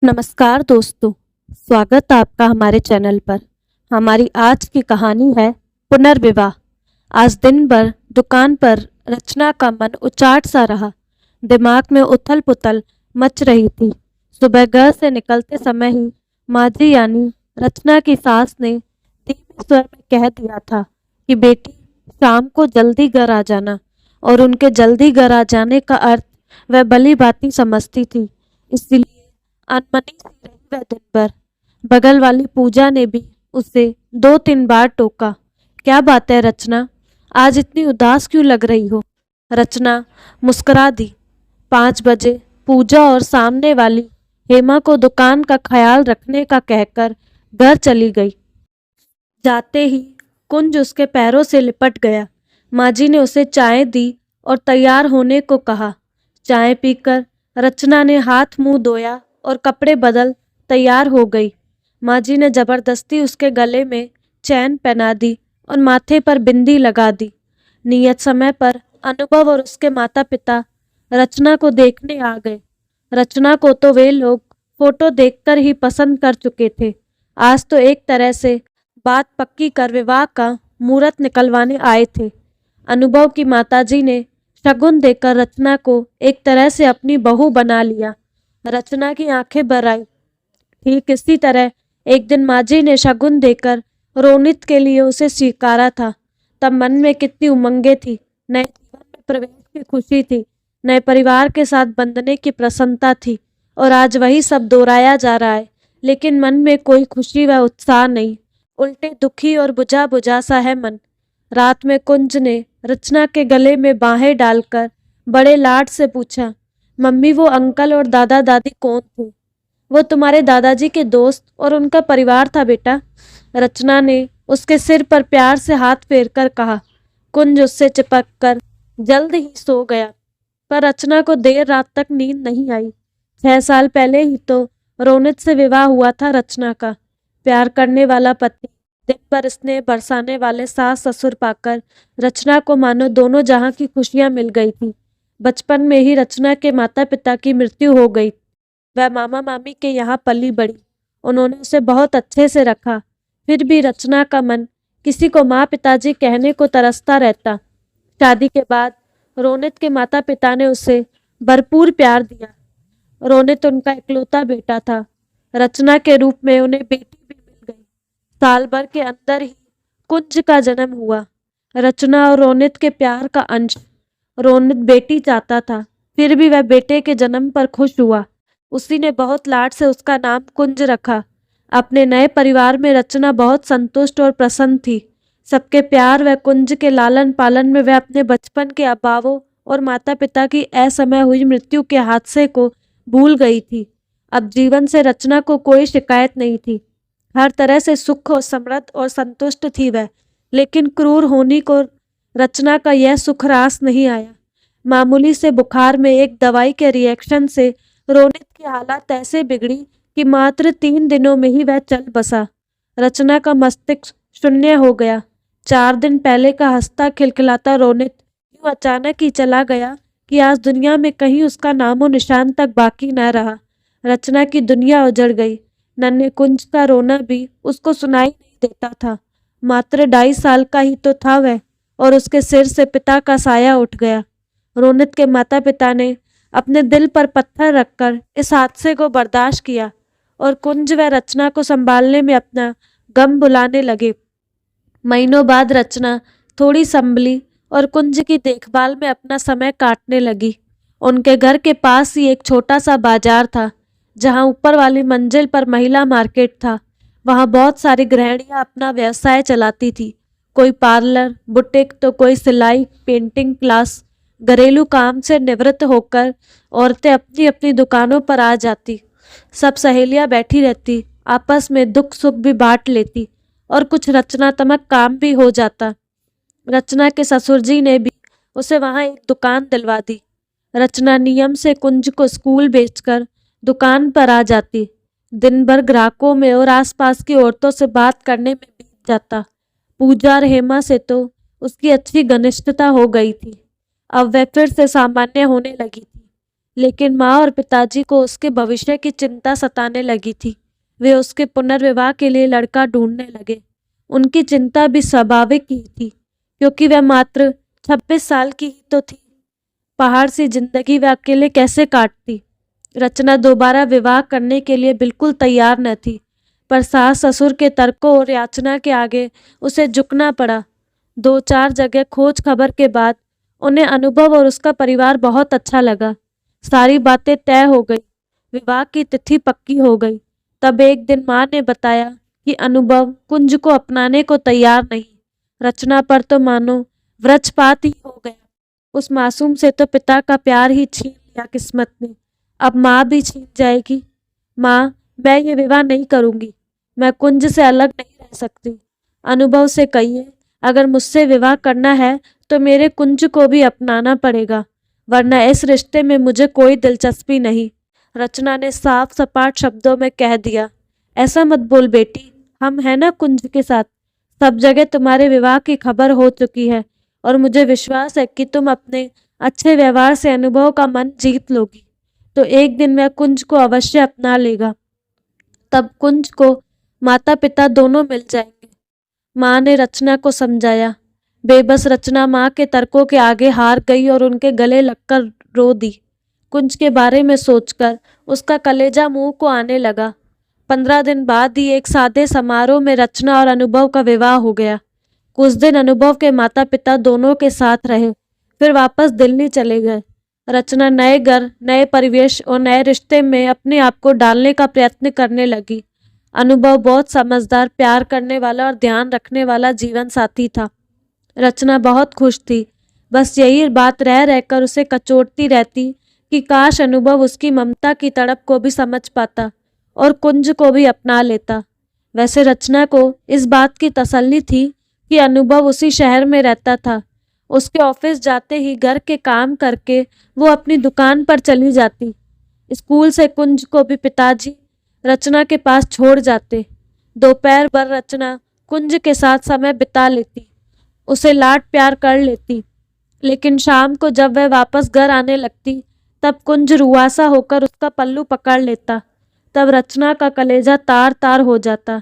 नमस्कार दोस्तों, स्वागत आपका हमारे चैनल पर। हमारी आज की कहानी है पुनर्विवाह। आज दिन भर दुकान पर रचना का मन उचाट सा रहा। दिमाग में उथल पुथल मच रही थी। सुबह घर से निकलते समय ही माजी यानी रचना की सास ने धीमे स्वर में कह दिया था कि बेटी, शाम को जल्दी घर आ जाना। और उनके जल्दी घर आ जाने का अर्थ वह भली भांति समझती थी, इसलिए अनमनी सी रही वह दिन भर। बगल वाली पूजा ने भी उसे 2-3 बार टोका। क्या बात है रचना, आज इतनी उदास क्यों लग रही हो? रचना मुस्कुरा दी। 5 बजे पूजा और सामने वाली हेमा को दुकान का ख्याल रखने का कहकर घर चली गई। जाते ही कुंज उसके पैरों से लिपट गया। माजी ने उसे चाय दी और तैयार होने को कहा। चाय पीकर रचना ने हाथ मुंह धोया और कपड़े बदल तैयार हो गई। माजी ने जबरदस्ती उसके गले में चैन पहना दी और माथे पर बिंदी लगा दी। नियत समय पर अनुभव और उसके माता पिता रचना को देखने आ गए। रचना को तो वे लोग फोटो देखकर ही पसंद कर चुके थे। आज तो एक तरह से बात पक्की कर विवाह का मुहूर्त निकलवाने आए थे। अनुभव की माताजी ने शगुन देकर रचना को एक तरह से अपनी बहू बना लिया। रचना की आंखें भर आई। ठीक इसी तरह एक दिन माजी ने शगुन देकर रोनित के लिए उसे स्वीकारा था। तब मन में कितनी उमंगें थी। नए जीवन में प्रवेश की खुशी थी, नए परिवार के साथ बंधने की प्रसन्नता थी। और आज वही सब दोहराया जा रहा है, लेकिन मन में कोई खुशी व उत्साह नहीं, उल्टे दुखी और बुझा बुझा सा है मन। रात में कुंज ने रचना के गले में बाहें डालकर बड़े लाड से पूछा, मम्मी वो अंकल और दादा दादी कौन थे? वो तुम्हारे दादाजी के दोस्त और उनका परिवार था बेटा। रचना ने उसके सिर पर प्यार से हाथ फेरकर कहा। कुंज उससे चिपक कर जल्द ही सो गया। पर रचना को देर रात तक नींद नहीं आई। 6 साल पहले ही तो रोनित से विवाह हुआ था रचना का। प्यार करने वाला पति, दिन भर स्नेह बरसाने वाले सास ससुर पाकर रचना को मानो दोनों जहां की खुशियां मिल गई थी। बचपन में ही रचना के माता पिता की मृत्यु हो गई। वह मामा मामी के यहाँ पली बड़ी। उन्होंने उसे बहुत अच्छे से रखा। फिर भी रचना का मन किसी को माँ पिताजी कहने को तरसता रहता। शादी के बाद रोनित के माता पिता ने उसे भरपूर प्यार दिया। रोनित उनका इकलौता बेटा था। रचना के रूप में उन्हें बेटी भी मिल गई। साल भर के अंदर ही कुंज का जन्म हुआ। रचना और रोनित के प्यार का अंश। रोनित बेटी चाहता था, फिर भी वह बेटे के जन्म पर खुश हुआ। उसी ने बहुत लाड से उसका नाम कुंज रखा। अपने नए परिवार में रचना बहुत संतुष्ट और प्रसन्न थी। सबके प्यार व कुंज के लालन पालन में वह अपने बचपन के अभावों और माता पिता की असमय हुई मृत्यु के हादसे को भूल गई थी। अब जीवन से रचना को कोई शिकायत नहीं थी। हर तरह से सुख और समृद्ध और संतुष्ट थी वह। लेकिन क्रूर होनी को रचना का यह सुख रास नहीं आया। मामूली से बुखार में एक दवाई के रिएक्शन से रोनित की हालत ऐसे बिगड़ी कि मात्र 3 दिनों में ही वह चल बसा। रचना का मस्तिष्क शून्य हो गया। 4 दिन पहले का हंसता खिलखिलाता रोनित यूं अचानक ही चला गया कि आज दुनिया में कहीं उसका नामो निशान तक बाकी न रहा। रचना की दुनिया उजड़ गई। नन्हे कुंज का रोना भी उसको सुनाई नहीं देता था। मात्र 2.5 साल का ही तो था वह, और उसके सिर से पिता का साया उठ गया। रोनित के माता पिता ने अपने दिल पर पत्थर रखकर इस हादसे को बर्दाश्त किया और कुंज व रचना को संभालने में अपना गम बुलाने लगे। महीनों बाद रचना थोड़ी संभली और कुंज की देखभाल में अपना समय काटने लगी। उनके घर के पास ही एक छोटा सा बाजार था, जहां ऊपर वाली मंजिल पर महिला मार्केट था। वहां बहुत सारी गृहिणियां अपना व्यवसाय चलाती थी। कोई पार्लर, बुटीक तो कोई सिलाई, पेंटिंग क्लास। घरेलू काम से निवृत्त होकर औरतें अपनी अपनी दुकानों पर आ जाती। सब सहेलियां बैठी रहती, आपस में दुख सुख भी बांट लेती और कुछ रचनात्मक काम भी हो जाता। रचना के ससुर जी ने भी उसे वहां एक दुकान दिलवा दी। रचना नियम से कुंज को स्कूल भेजकर दुकान पर आ जाती। दिन भर ग्राहकों में और आसपास की औरतों से बात करने में बीत जाता। पूजा और हेमा से तो उसकी अच्छी घनिष्ठता हो गई थी। अब वह फिर से सामान्य होने लगी थी। लेकिन माँ और पिताजी को उसके भविष्य की चिंता सताने लगी थी। वे उसके पुनर्विवाह के लिए लड़का ढूंढने लगे। उनकी चिंता भी स्वाभाविक ही थी, क्योंकि वह मात्र 26 साल की ही तो थी। पहाड़ सी जिंदगी वह अकेले कैसे काटती। रचना दोबारा विवाह करने के लिए बिल्कुल तैयार न थी, पर सास ससुर के तर्कों और याचना के आगे उसे झुकना पड़ा। 2-4 जगह खोज खबर के बाद उन्हें अनुभव और उसका परिवार बहुत अच्छा लगा। सारी बातें तय हो गई, विवाह की तिथि पक्की हो गई। तब एक दिन माँ ने बताया कि अनुभव कुंज को अपनाने को तैयार नहीं। रचना पर तो मानो वज्रपात ही हो गया। उस मासूम से तो पिता का प्यार ही छीन लिया किस्मत ने, अब माँ भी छीन जाएगी। माँ, मैं ये विवाह नहीं करूँगी। मैं कुंज से अलग नहीं रह सकती। अनुभव से कहिए, अगर मुझसे विवाह करना है तो मेरे कुंज को भी अपनाना पड़ेगा, वरना इस रिश्ते में मुझे कोई दिलचस्पी नहीं। रचना ने साफ सपाट शब्दों में कह दिया। ऐसा मत बोल बेटी, हम हैं ना कुंज के साथ। सब जगह तुम्हारे विवाह की खबर हो चुकी है और मुझे विश्वास है कि तुम अपने अच्छे व्यवहार से अनुभव का मन जीत लोगी, तो एक दिन वह कुंज को अवश्य अपना लेगा। तब कुंज को माता पिता दोनों मिल जाएंगे। माँ ने रचना को समझाया। बेबस रचना माँ के तर्कों के आगे हार गई और उनके गले लगकर रो दी। कुंज के बारे में सोचकर उसका कलेजा मुंह को आने लगा। 15 दिन बाद ही एक सादे समारोह में रचना और अनुभव का विवाह हो गया। कुछ दिन अनुभव के माता पिता दोनों के साथ रहे, फिर वापस दिल्ली चले गए। रचना नए घर, नए परिवेश और नए रिश्ते में अपने आप को डालने का प्रयत्न करने लगी। अनुभव बहुत समझदार, प्यार करने वाला और ध्यान रखने वाला जीवन साथी था। रचना बहुत खुश थी। बस यही बात रह रहकर उसे कचोटती रहती कि काश अनुभव उसकी ममता की तड़प को भी समझ पाता और कुंज को भी अपना लेता। वैसे रचना को इस बात की तसल्ली थी कि अनुभव उसी शहर में रहता था। उसके ऑफिस जाते ही घर के काम करके वो अपनी दुकान पर चली जाती। स्कूल से कुंज को भी पिताजी रचना के पास छोड़ जाते। दोपहर भर रचना कुंज के साथ समय बिता लेती, उसे लाड प्यार कर लेती। लेकिन शाम को जब वह वापस घर आने लगती, तब कुंज रुआसा होकर उसका पल्लू पकड़ लेता। तब रचना का कलेजा तार तार हो जाता।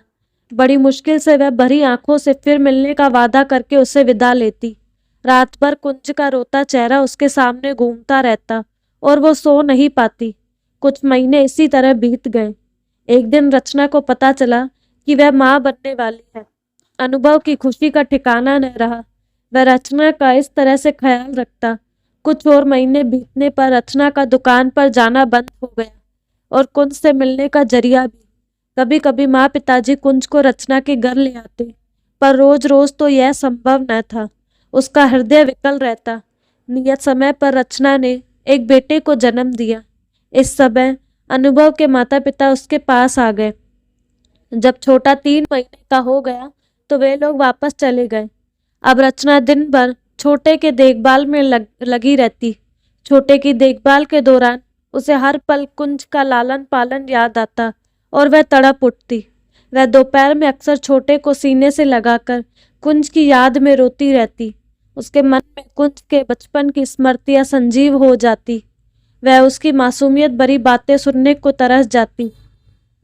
बड़ी मुश्किल से वह भरी आंखों से फिर मिलने का वादा करके उसे विदा लेती। रात भर कुंज का रोता चेहरा उसके सामने घूमता रहता और वो सो नहीं पाती। कुछ महीने इसी तरह बीत गए। एक दिन रचना को पता चला कि वह माँ बनने वाली है। अनुभव की खुशी का ठिकाना न रहा। वह रचना का इस तरह से ख्याल रखता। कुछ और महीने बीतने पर रचना का दुकान पर जाना बंद हो गया और कुंज से मिलने का जरिया भी। कभी कभी माँ पिताजी कुंज को रचना के घर ले आते, पर रोज रोज तो यह संभव न था। उसका हृदय विकल रहता। नियत समय पर रचना ने एक बेटे को जन्म दिया। इस समय अनुभव के माता पिता उसके पास आ गए। जब छोटा 3 महीने का हो गया तो वे लोग वापस चले गए। अब रचना दिन भर छोटे के देखभाल में लगी रहती। छोटे की देखभाल के दौरान उसे हर पल कुंज का लालन पालन याद आता और वह तड़प उठती। वह दोपहर में अक्सर छोटे को सीने से लगाकर कुंज की याद में रोती रहती। उसके मन में कुंज के बचपन की स्मृतियां संजीव हो जाती। वह उसकी मासूमियत भरी बातें सुनने को तरस जाती।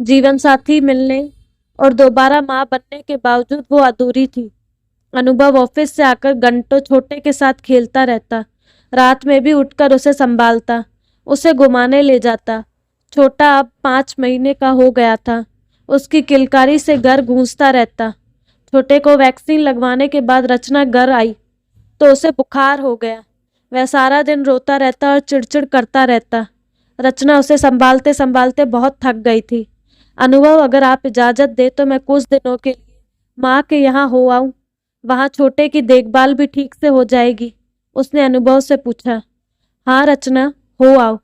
जीवन साथी मिलने और दोबारा माँ बनने के बावजूद वो अधूरी थी। अनुभव ऑफिस से आकर घंटों छोटे के साथ खेलता रहता। रात में भी उठकर उसे संभालता, उसे घुमाने ले जाता। छोटा अब 5 महीने का हो गया था। उसकी किलकारी से घर गूंजता रहता। छोटे को वैक्सीन लगवाने के बाद रचना घर आई तो उसे बुखार हो गया। वह सारा दिन रोता रहता और चिड़चिड़ करता रहता। रचना उसे संभालते संभालते बहुत थक गई थी। अनुभव, अगर आप इजाज़त दे तो मैं कुछ दिनों के लिए माँ के यहाँ हो आऊँ। वहाँ छोटे की देखभाल भी ठीक से हो जाएगी। उसने अनुभव से पूछा। हाँ रचना, हो आओ,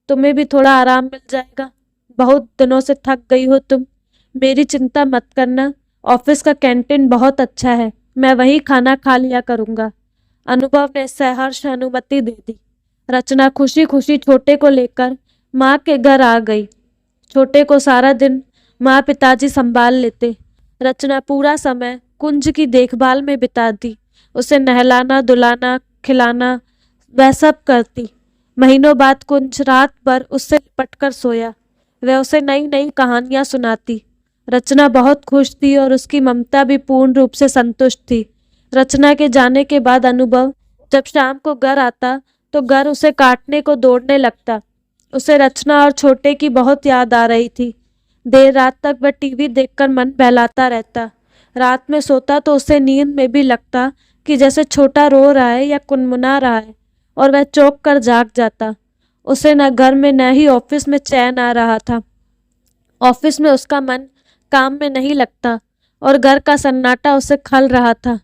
तुम्हें भी थोड़ा आराम मिल जाएगा। बहुत दिनों से थक गई हो तुम। मेरी चिंता मत करना, ऑफिस का कैंटीन बहुत अच्छा है, मैं वहीं खाना खा लिया करूँगा। अनुभव ने सहर्ष अनुमति दे दी। रचना खुशी खुशी छोटे को लेकर माँ के घर आ गई। छोटे को सारा दिन माँ पिताजी संभाल लेते। रचना पूरा समय कुंज की देखभाल में बिताती। उसे नहलाना, धुलाना, खिलाना वह सब करती। महीनों बाद कुंज रात भर उससे लिपटकर सोया। वह उसे नई नई कहानियां सुनाती। रचना बहुत खुश थी और उसकी ममता भी पूर्ण रूप से संतुष्ट थी। रचना के जाने के बाद अनुभव जब शाम को घर आता तो घर उसे काटने को दौड़ने लगता। उसे रचना और छोटे की बहुत याद आ रही थी। देर रात तक वह टीवी देखकर मन बहलाता रहता। रात में सोता तो उसे नींद में भी लगता कि जैसे छोटा रो रहा है या कुनमुना रहा है, और वह चौंक कर जाग जाता। उसे न घर में न ही ऑफिस में चैन आ रहा था। ऑफिस में उसका मन काम में नहीं लगता और घर का सन्नाटा उसे खल रहा था।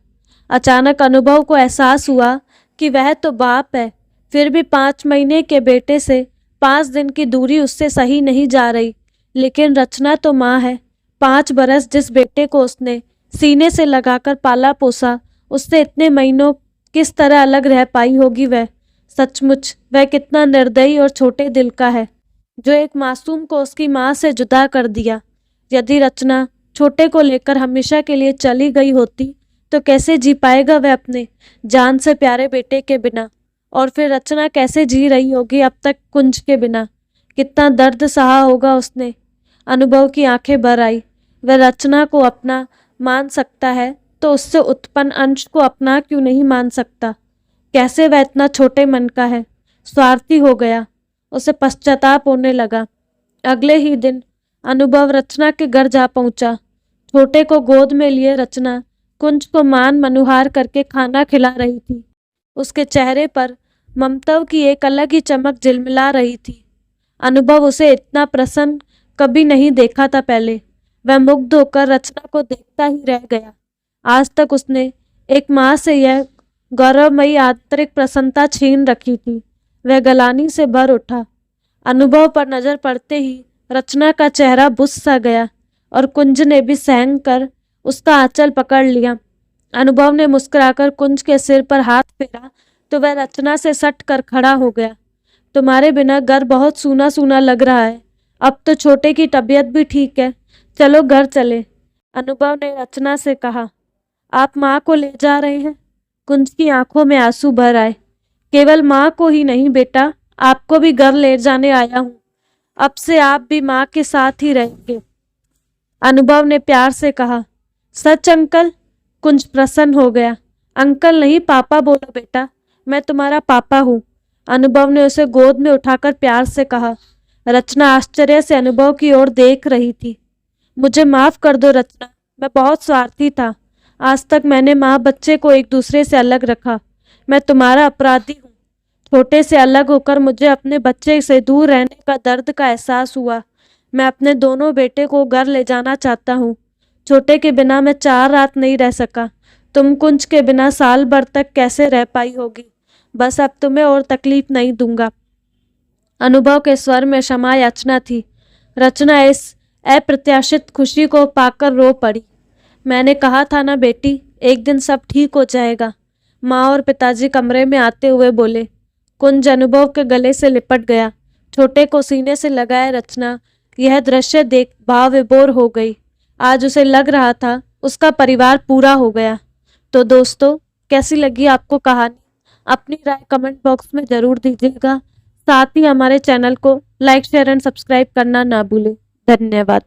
अचानक अनुभव को एहसास हुआ कि वह तो बाप है, फिर भी 5 महीने के बेटे से 5 दिन की दूरी उससे सही नहीं जा रही। लेकिन रचना तो माँ है। 5 बरस जिस बेटे को उसने सीने से लगाकर पाला पोसा, उससे इतने महीनों किस तरह अलग रह पाई होगी वह। सचमुच वह कितना निर्दयी और छोटे दिल का है, जो एक मासूम को उसकी माँ से जुदा कर दिया। यदि रचना छोटे को लेकर हमेशा के लिए चली गई होती तो कैसे जी पाएगा वह अपने जान से प्यारे बेटे के बिना। और फिर रचना कैसे जी रही होगी अब तक कुंज के बिना। कितना दर्द सहा होगा उसने। अनुभव की आंखें भर आई। वह रचना को अपना मान सकता है तो उससे उत्पन्न अंश को अपना क्यों नहीं मान सकता। कैसे वह इतना छोटे मन का है, स्वार्थी हो गया। उसे पश्चाताप होने लगा। अगले ही दिन अनुभव रचना के घर जा पहुंचा। छोटे को गोद में लिए रचना कुंज को मान मनुहार करके खाना खिला रही थी। उसके चेहरे पर ममता की एक अलग ही चमक झिलमिला रही थी। अनुभव उसे इतना प्रसन्न कभी नहीं देखा था पहले। वह मुग्ध होकर रचना को देखता ही रह गया। आज तक उसने एक माँ से यह गौरवमयी आंतरिक प्रसन्नता छीन रखी थी। वह गलानी से भर उठा। अनुभव पर नजर पड़ते ही रचना का चेहरा बुझ सा गया और कुंज ने भी सहम कर उसका आंचल पकड़ लिया। अनुभव ने मुस्कुराकर कुंज के सिर पर हाथ फेरा तो वह रचना से सट कर खड़ा हो गया। तुम्हारे बिना घर बहुत सूना सूना लग रहा है। अब तो छोटे की तबीयत भी ठीक है, चलो घर चले। अनुभव ने रचना से कहा। आप माँ को ले जा रहे हैं? कुंज की आंखों में आंसू भर आए। केवल माँ को ही नहीं बेटा, आपको भी घर ले जाने आया हूँ। अब से आप भी माँ के साथ ही रहेंगे। अनुभव ने प्यार से कहा। सच अंकल? कुंज प्रसन्न हो गया। अंकल नहीं, पापा बोलो बेटा, मैं तुम्हारा पापा हूँ। अनुभव ने उसे गोद में उठाकर प्यार से कहा। रचना आश्चर्य से अनुभव की ओर देख रही थी। मुझे माफ कर दो रचना, मैं बहुत स्वार्थी था। आज तक मैंने माँ बच्चे को एक दूसरे से अलग रखा। मैं तुम्हारा अपराधी हूँ। छोटे से अलग होकर मुझे अपने बच्चे से दूर रहने का दर्द का एहसास हुआ। मैं अपने दोनों बेटे को घर ले जाना चाहता हूँ। छोटे के बिना मैं 4 रात नहीं रह सका। तुम कुंज के बिना साल भर तक कैसे रह पाई होगी। बस अब तुम्हें और तकलीफ नहीं दूंगा। अनुभव के स्वर में क्षमा याचना थी। रचना इस अप्रत्याशित खुशी को पाकर रो पड़ी। मैंने कहा था ना बेटी, एक दिन सब ठीक हो जाएगा। माँ और पिताजी कमरे में आते हुए बोले। कुंज अनुभव के गले से लिपट गया। छोटे को सीने से लगाए रचना यह दृश्य देख भाव विभोर हो गई। आज उसे लग रहा था उसका परिवार पूरा हो गया। तो दोस्तों, कैसी लगी आपको कहानी? अपनी राय कमेंट बॉक्स में ज़रूर दीजिएगा। साथ ही हमारे चैनल को लाइक, शेयर एंड सब्सक्राइब करना ना भूलें। धन्यवाद।